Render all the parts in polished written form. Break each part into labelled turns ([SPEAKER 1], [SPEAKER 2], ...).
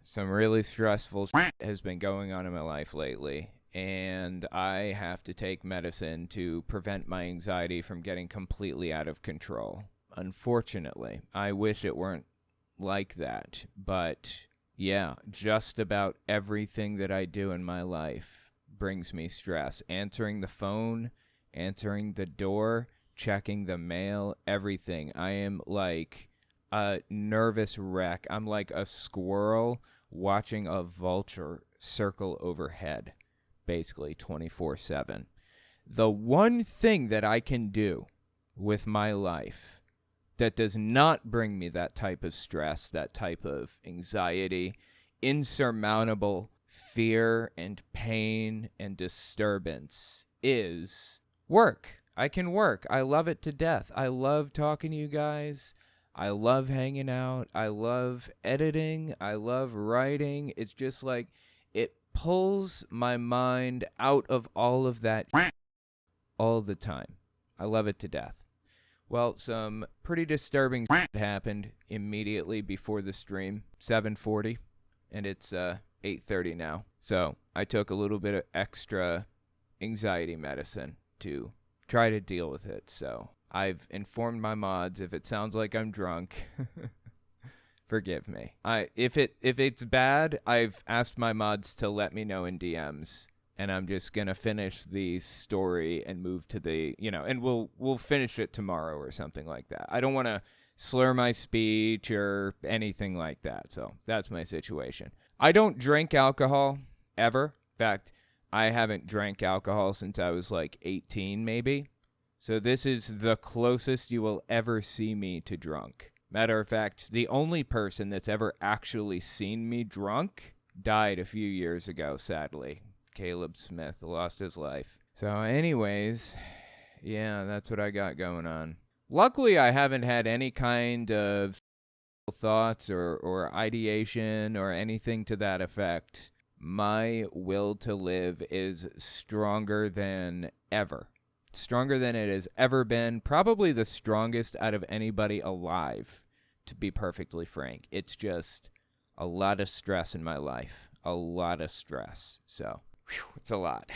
[SPEAKER 1] Some really stressful shit has been going on in my life lately, and I have to take medicine to prevent my anxiety from getting completely out of control. Unfortunately, I wish it weren't like that, but yeah, just about everything that I do in my life brings me stress. Answering the phone, answering the door, checking the mail, everything. I am like a nervous wreck. I'm like a squirrel watching a vulture circle overhead, basically 24/7. The one thing that I can do with my life that does not bring me that type of stress, that type of anxiety, insurmountable fear and pain and disturbance is work. I can work. I love it to death. I love talking to you guys. I love hanging out. I love editing. I love writing. It's just like it pulls my mind out of all of that all the time. I love it to death. Well, some pretty disturbing happened immediately before the stream, 7:40, and it's 8:30 now. So I took a little bit of extra anxiety medicine to try to deal with it. So I've informed my mods. If it sounds like I'm drunk, forgive me. If it's bad, I've asked my mods to let me know in DMs, and I'm just gonna finish the story and move to the and we'll finish it tomorrow or something like that. I don't want to slur my speech or anything like that. So that's my situation. I don't drink alcohol ever. In fact, I haven't drank alcohol since I was like 18, maybe. So this is the closest you will ever see me to drunk. Matter of fact, the only person that's ever actually seen me drunk died a few years ago, sadly. Caleb Smith lost his life. So anyways, yeah, that's what I got going on. Luckily, I haven't had any kind of thoughts or ideation or anything to that effect. My will to live is stronger than ever. Stronger than it has ever been. Probably the strongest out of anybody alive, to be perfectly frank. It's just a lot of stress in my life. A lot of stress. So, it's a lot.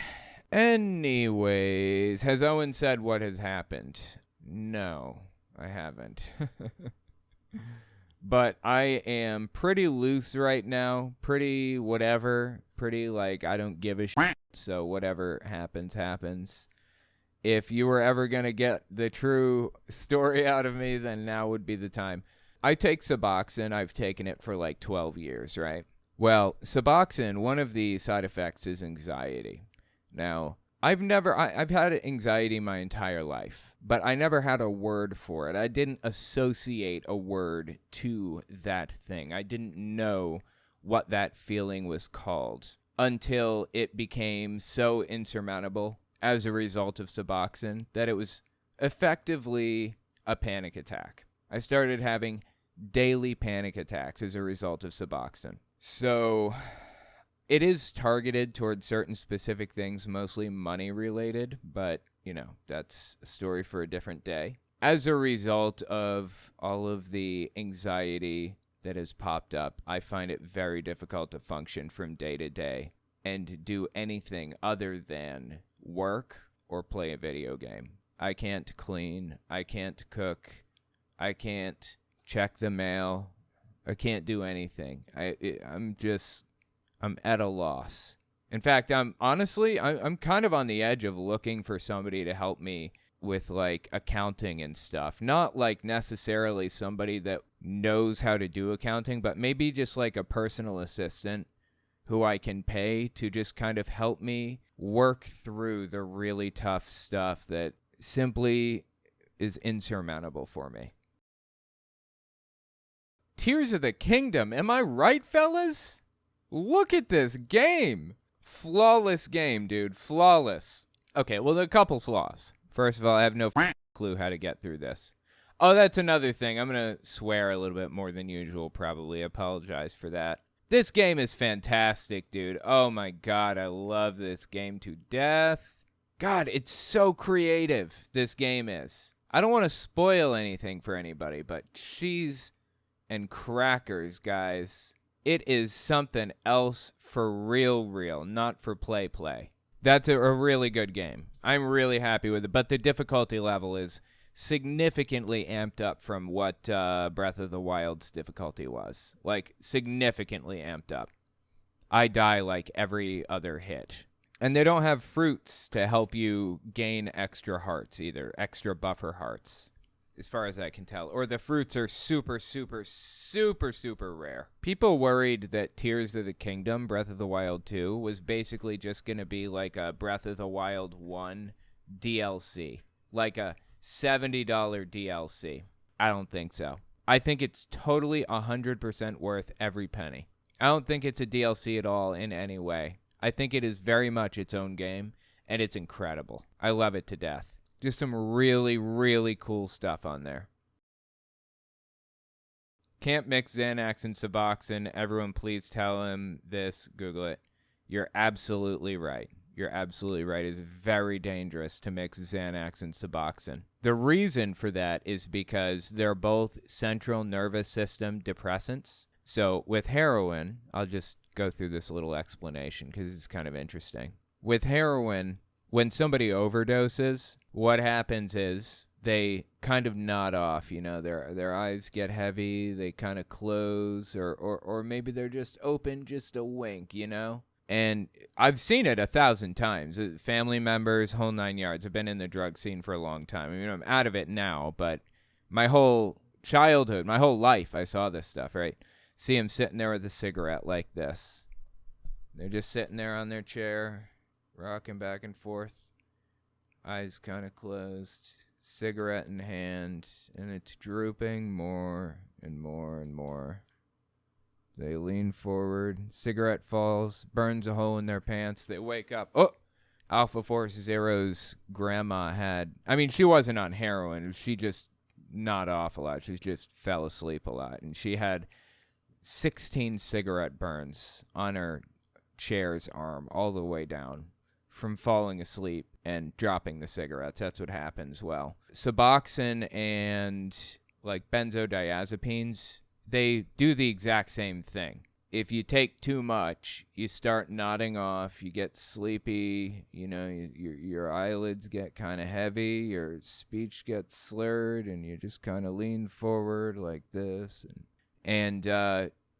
[SPEAKER 1] Anyways, has Owen said what has happened? No, I haven't. But I am pretty loose right now. Pretty whatever. Pretty like I don't give a shit. So whatever happens, happens. If you were ever going to get the true story out of me, then now would be the time. I take Suboxone. I've taken it for like 12 years, right? Well, Suboxone, one of the side effects is anxiety. Now, I've had anxiety my entire life, but I never had a word for it. I didn't associate a word to that thing. I didn't know what that feeling was called until it became so insurmountable as a result of Suboxone that it was effectively a panic attack. I started having daily panic attacks as a result of Suboxone. So it is targeted towards certain specific things, mostly money related, but, that's a story for a different day. As a result of all of the anxiety that has popped up, I find it very difficult to function from day to day and do anything other than work or play a video game. I can't clean. I can't cook. I can't check the mail. I can't do anything. I'm at a loss. In fact, I'm kind of on the edge of looking for somebody to help me with like accounting and stuff. Not like necessarily somebody that knows how to do accounting, but maybe just like a personal assistant who I can pay to just kind of help me work through the really tough stuff that simply is insurmountable for me. Tears of the Kingdom. Am I right, fellas? Look at this game. Flawless game, dude. Flawless. Okay, well, there are a couple flaws. First of all, I have no clue how to get through this. Oh, that's another thing. I'm going to swear a little bit more than usual, probably. I apologize for that. This game is fantastic, dude. Oh, my God. I love this game to death. God, it's so creative, this game is. I don't want to spoil anything for anybody, but cheese and crackers, guys. It is something else for real, not for play. That's a really good game. I'm really happy with it, but the difficulty level is significantly amped up from what Breath of the Wild's difficulty was. Like, significantly amped up. I die like every other hit. And they don't have fruits to help you gain extra hearts either, extra buffer hearts, as far as I can tell. Or the fruits are super rare. People worried that Tears of the Kingdom, Breath of the Wild 2, was basically just going to be like a Breath of the Wild 1 DLC. Like a $70 DLC. I don't think so. I think it's totally 100% worth every penny. I don't think it's a DLC at all in any way. I think it is very much its own game, and it's incredible. I love it to death. Just some really cool stuff on there. Can't mix Xanax and Suboxone. Everyone please tell him this. Google it. You're absolutely right. You're absolutely right. It's very dangerous to mix Xanax and Suboxone. The reason for that is because they're both central nervous system depressants. So with heroin, I'll just go through this little explanation because it's kind of interesting. With heroin, when somebody overdoses, what happens is they kind of nod off, you know, their eyes get heavy, they kind of close, or maybe they're just open just a wink, you know? And I've seen it 1,000 times. Family members, whole 9 yards. I've been in the drug scene for a long time. I mean, I'm out of it now, but my whole childhood, my whole life, I saw this stuff, right? See them sitting there with a cigarette like this. They're just sitting there on their chair, rocking back and forth, eyes kind of closed, cigarette in hand, and it's drooping more and more. They lean forward, cigarette falls, burns a hole in their pants. They wake up. Oh! Alpha Force Zero's grandma had, I mean, she wasn't on heroin. She just nodded off a lot. She just fell asleep a lot. And she had 16 cigarette burns on her chair's arm all the way down from falling asleep and dropping the cigarettes. That's what happens. Well, Suboxone and like benzodiazepines, they do the exact same thing. If you take too much, you start nodding off, you get sleepy, you know, your eyelids get kind of heavy, your speech gets slurred, and you just kind of lean forward like this. And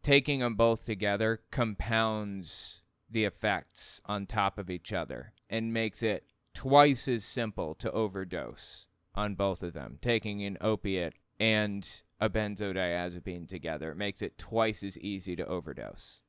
[SPEAKER 1] taking them both together compounds the effects on top of each other and makes it twice as simple to overdose on both of them. Taking an opiate and a benzodiazepine together makes it twice as easy to overdose.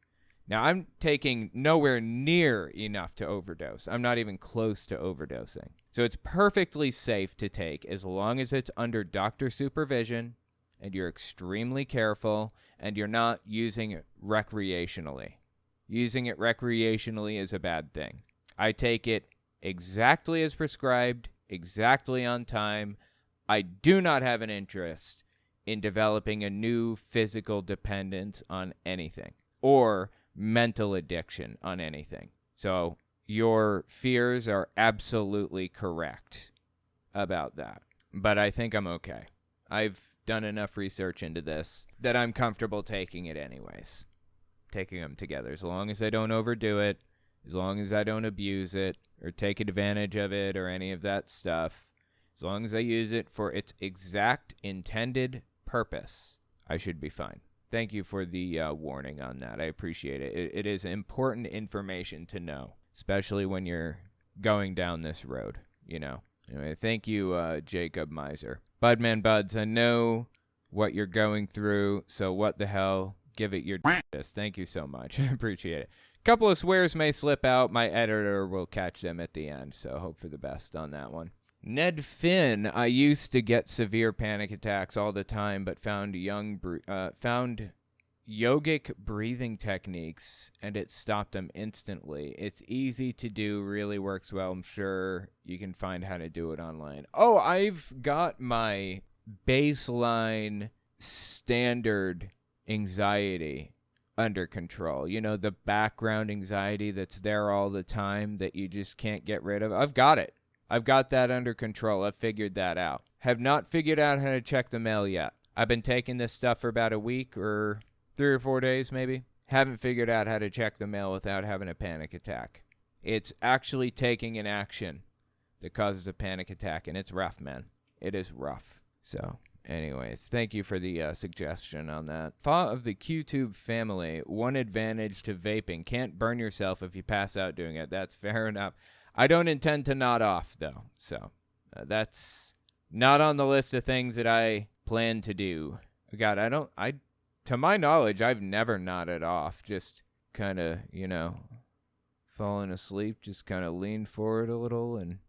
[SPEAKER 1] Now, I'm taking nowhere near enough to overdose. I'm not even close to overdosing. So it's perfectly safe to take as long as it's under doctor supervision and you're extremely careful and you're not using it recreationally. Using it recreationally is a bad thing. I take it exactly as prescribed, exactly on time. I do not have an interest in developing a new physical dependence on anything or mental addiction on anything. So your fears are absolutely correct about that. But I think I'm okay. I've done enough research into this that I'm comfortable taking it anyways. Taking them together. As long as I don't overdo it, as long as I don't abuse it or take advantage of it or any of that stuff, as long as I use it for its exact intended purpose, I should be fine. Thank you for the warning on that. I appreciate it. It is important information to know, especially when you're going down this road, you know. Anyway, thank you, Jacob Miser. Budman Buds, I know what you're going through, so what the hell? Give it your Thank you so much. I appreciate it. A couple of swears may slip out. My editor will catch them at the end, so hope for the best on that one. Ned Finn, I used to get severe panic attacks all the time, but found yogic breathing techniques, and it stopped them instantly. It's easy to do, really works well. I'm sure you can find how to do it online. Oh, I've got my baseline standard anxiety under control. You know, the background anxiety that's there all the time that you just can't get rid of. I've got it. I've got that under control. I've figured that out. Have not figured out how to check the mail yet. I've been taking this stuff for about a week or 3 or 4 days maybe. haven't figured out how to check the mail without having a panic attack. It's actually taking an action that causes a panic attack, and it's rough, man. It is rough. So, anyways, thank you for the suggestion on that. Fa of the QTube family, one advantage to vaping. Can't burn yourself if you pass out doing it. That's fair enough. I don't intend to nod off, though. So, that's not on the list of things that I plan to do. God, to my knowledge, I've never nodded off. Just kind of, falling asleep, just kind of lean forward a little and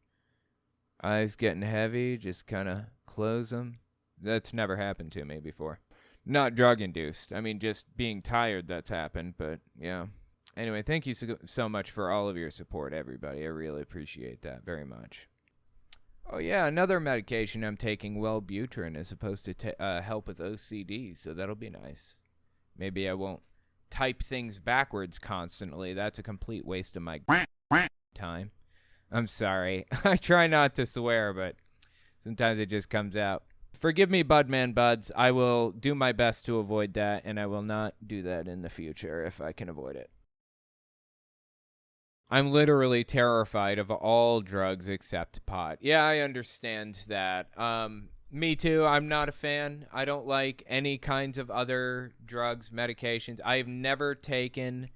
[SPEAKER 1] eyes getting heavy, just kind of close them. That's never happened to me before. Not drug-induced. I mean, just being tired, that's happened, but yeah. Anyway, thank you so much for all of your support, everybody. I really appreciate that very much. Oh, yeah, another medication I'm taking, Wellbutrin, is supposed to help with OCD, so that'll be nice. Maybe I won't type things backwards constantly. That's a complete waste of my time. I'm sorry. I try not to swear, but sometimes it just comes out. Forgive me, Budman Buds. I will do my best to avoid that, and I will not do that in the future if I can avoid it. I'm literally terrified of all drugs except pot. Yeah, I understand that. Me too. I'm not a fan. I don't like any kinds of other drugs, medications. I've never taken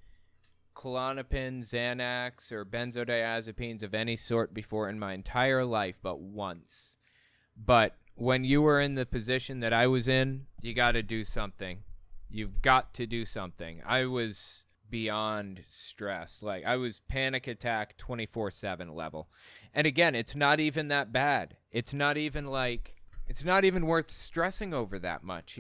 [SPEAKER 1] Klonopin, Xanax, or benzodiazepines of any sort before in my entire life, but once. But when you were in the position that I was in, you got to do something. You've got to do something. I was beyond stressed. Like, I was panic attack 24/7 level. And again, it's not even that bad. It's not even worth stressing over that much,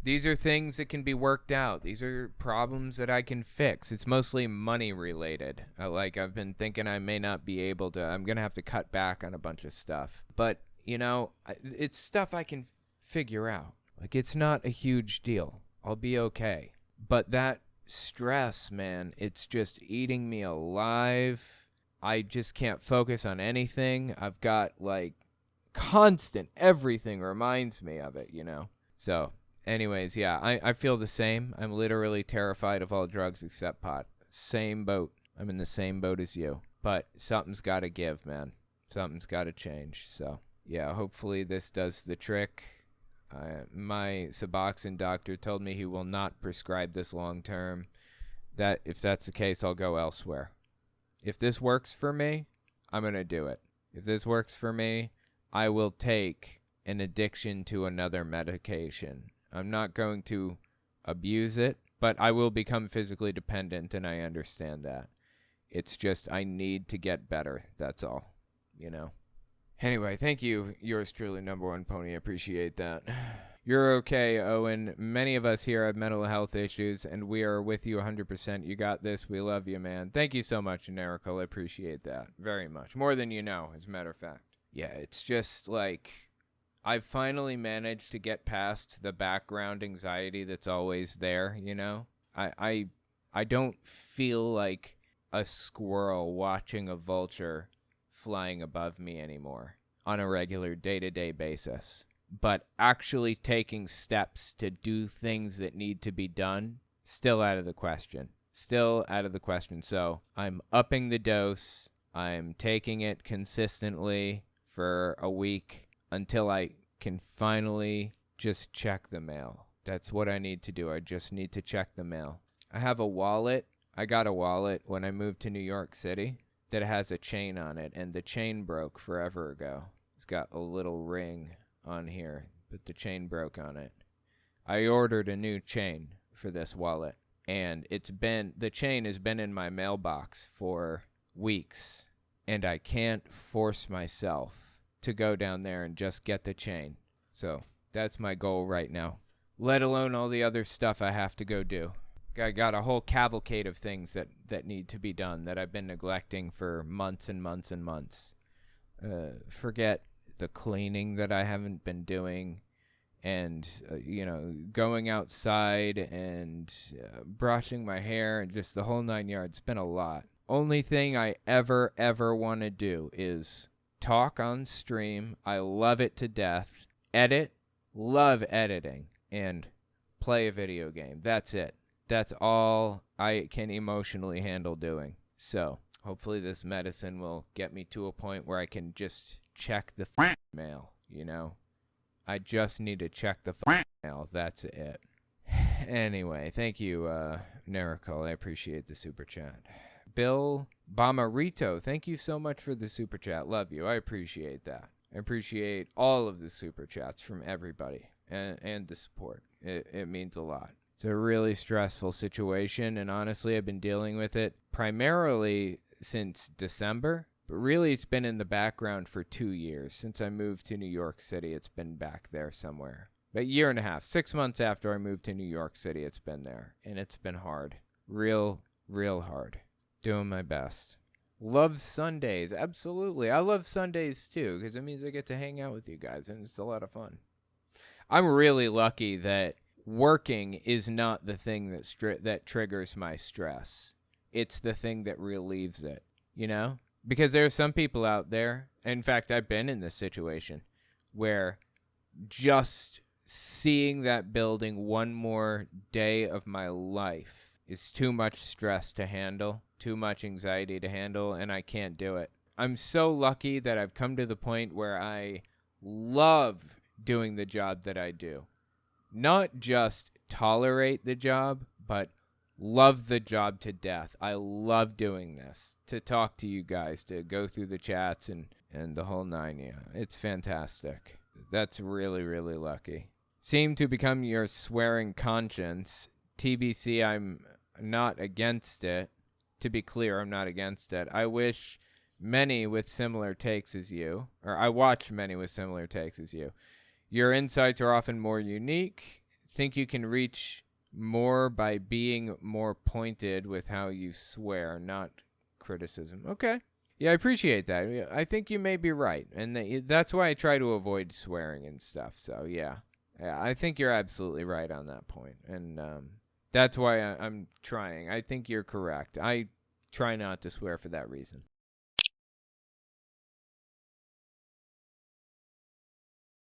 [SPEAKER 1] These are things that can be worked out. These are problems that I can fix. It's mostly money related. I've been thinking I may not be able to. I'm going to have to cut back on a bunch of stuff. But, it's stuff I can figure out. It's not a huge deal. I'll be okay. But that stress, man, it's just eating me alive. I just can't focus on anything. I've got, constant everything reminds me of it, So, anyways, yeah, I feel the same. I'm literally terrified of all drugs except pot. Same boat. I'm in the same boat as you. But something's got to give, man. Something's got to change. So, yeah, hopefully this does the trick. My Suboxone doctor told me he will not prescribe this long term. That if that's the case, I'll go elsewhere. If this works for me, I'm going to do it. If this works for me, I will take an addiction to another medication. I'm not going to abuse it, but I will become physically dependent, and I understand that. It's just I need to get better. That's all, Anyway, thank you. Yours truly, number one pony. Appreciate that. You're okay, Owen. Many of us here have mental health issues, and we are with you 100%. You got this. We love you, man. Thank you so much, Generical. I appreciate that very much. More than you know, as a matter of fact. Yeah, it's just I've finally managed to get past the background anxiety that's always there, I don't feel like a squirrel watching a vulture flying above me anymore on a regular day-to-day basis. But actually taking steps to do things that need to be done, still out of the question. Still out of the question. So I'm upping the dose. I'm taking it consistently for a week until I can finally just check the mail. That's what I need to do. I just need to check the mail. I have a wallet. I got a wallet when I moved to New York City that has a chain on it, and the chain broke forever ago. It's got a little ring on here, but the chain broke on it. I ordered a new chain for this wallet, and the chain has been in my mailbox for weeks, and I can't force myself to go down there and just get the chain. So that's my goal right now, let alone all the other stuff I have to go do. I got a whole cavalcade of things that need to be done that I've been neglecting for months and months and months. Forget the cleaning that I haven't been doing, and going outside and brushing my hair and just the whole 9 yards. It's been a lot. Only thing I ever want to do is talk on stream. I love it to death. Edit, love editing, and play a video game. That's it. That's all I can emotionally handle doing. So hopefully this medicine will get me to a point where I can just check the mail, you know? I just need to check the mail. That's it. Anyway, thank you, Nerical. I appreciate the super chat. Bill Bamarito, thank you so much for the super chat. Love you. I appreciate that. I appreciate all of the super chats from everybody and the support. It means a lot. It's a really stressful situation, and honestly, I've been dealing with it primarily since December, but really it's been in the background for 2 years. Since I moved to New York City, it's been back there somewhere. But 1.5 years, 6 months after I moved to New York City, it's been there, and it's been hard. Real hard. Doing my best. Love Sundays. Absolutely. I love Sundays too, because it means I get to hang out with you guys, and it's a lot of fun. I'm really lucky that working is not the thing that triggers my stress. It's the thing that relieves it, you know? Because there are some people out there, in fact, I've been in this situation, where just seeing that building one more day of my life is too much stress to handle, too much anxiety to handle, and I can't do it. I'm so lucky that I've come to the point where I love doing the job that I do. Not just tolerate the job, but love the job to death. I love doing this, to talk to you guys, to go through the chats and the whole nine. Yeah, it's fantastic. That's really lucky. Seem to become your swearing conscience. TBC, I'm not against it. To be clear, I'm not against it. I wish many with similar takes as you, or I watch many with similar takes as you. Your insights are often more unique. Think you can reach more by being more pointed with how you swear, not criticism. Okay. Yeah, I appreciate that. I think you may be right, and that's why I try to avoid swearing and stuff. So, yeah, I think you're absolutely right on that point, and that's why I'm trying. I think you're correct. I try not to swear for that reason.